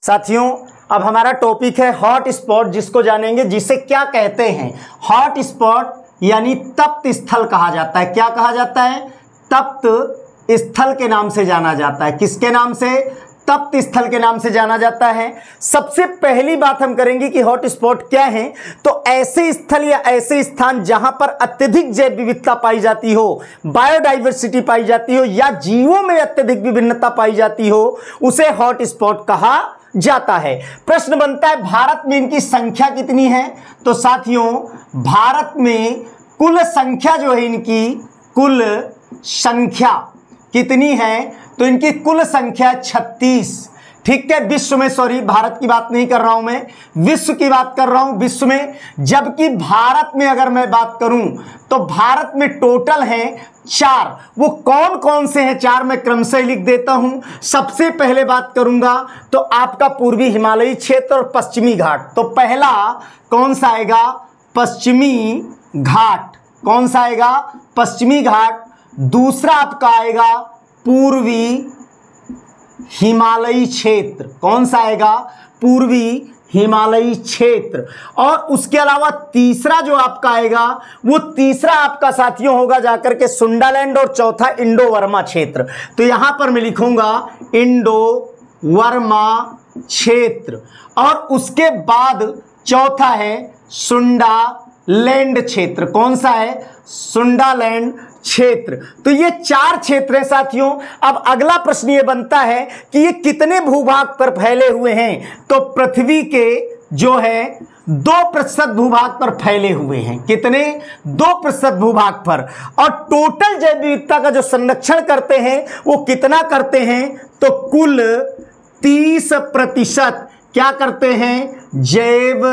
साथियों, अब हमारा टॉपिक है हॉट स्पॉट, जिसको जानेंगे जिसे क्या कहते हैं। हॉट स्पॉट यानी तप्त स्थल कहा जाता है। क्या कहा जाता है? तप्त स्थल के नाम से जाना जाता है। किसके नाम से? तप्त स्थल के नाम से जाना जाता है। सबसे पहली बात हम करेंगे कि हॉट स्पॉट क्या है। तो ऐसे स्थल या ऐसे स्थान जहां पर अत्यधिक जैव विविधता पाई जाती हो, बायोडाइवर्सिटी पाई जाती हो, या जीवों में अत्यधिक विभिन्नता पाई जाती हो, उसे हॉट स्पॉट कहा जाता है। प्रश्न बनता है भारत में इनकी संख्या कितनी है? तो साथियों, भारत में कुल संख्या जो है, इनकी कुल संख्या कितनी है? तो इनकी कुल संख्या 36। ठीक है, विश्व में, सॉरी भारत की बात नहीं कर रहा हूं मैं, विश्व की बात कर रहा हूं, विश्व में। जबकि भारत में अगर मैं बात करूं तो भारत में टोटल हैं 4। वो कौन कौन से हैं 4 मैं क्रमशः लिख देता हूं। सबसे पहले बात करूंगा तो आपका पूर्वी हिमालयी क्षेत्र और पश्चिमी घाट। तो पहला कौन सा आएगा? पश्चिमी घाट। कौन सा आएगा? पश्चिमी घाट। दूसरा आपका आएगा पूर्वी हिमालयी क्षेत्र। कौन सा आएगा? पूर्वी हिमालयी क्षेत्र। और उसके अलावा तीसरा जो आपका आएगा, वो तीसरा आपका साथियों होगा जाकर के सुंडालैंड, और चौथा इंडो वर्मा क्षेत्र। तो यहां पर मैं लिखूंगा इंडो वर्मा क्षेत्र, और उसके बाद चौथा है सुंडालैंड क्षेत्र। कौन सा है? सुंडालैंड क्षेत्र। तो ये 4 क्षेत्र हैं साथियों। अब अगला प्रश्न ये बनता है कि ये कितने भूभाग पर फैले हुए हैं? तो पृथ्वी के जो है 2% भूभाग पर फैले हुए हैं। कितने? 2% भूभाग पर। और टोटल जैव विविधता का जो संरक्षण करते हैं वो कितना करते हैं? तो कुल 30% क्या करते हैं? जैव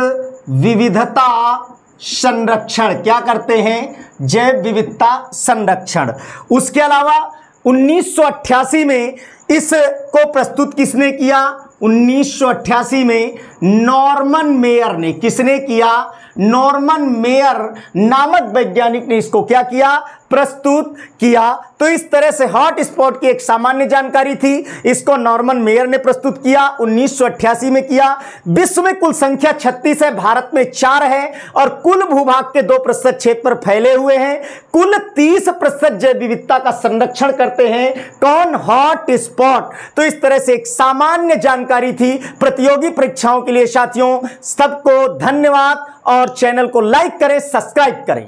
विविधता संरक्षण। क्या करते हैं? जैव विविधता संरक्षण। उसके अलावा 1988 में इसको प्रस्तुत किसने किया? 1988 में नॉर्मन मेयर ने। किसने किया? नॉर्मन मेयर नामक वैज्ञानिक ने इसको क्या किया? प्रस्तुत किया। तो इस तरह से हॉट स्पॉट की एक सामान्य जानकारी थी, इसको नॉर्मन मेयर ने प्रस्तुत किया, 1988 में किया। विश्व में कुल संख्या 36 है, भारत में 4 है, और कुल भूभाग के 2% क्षेत्र पर फैले हुए हैं। कुल 30% जैव विविधता का संरक्षण करते हैं। कौन? Hot spot. तो इस तरह से एक सामान्य जानकारी थी प्रतियोगी परीक्षाओं के लिए। साथियों, सबको धन्यवाद, और चैनल को लाइक करें, सब्सक्राइब करें।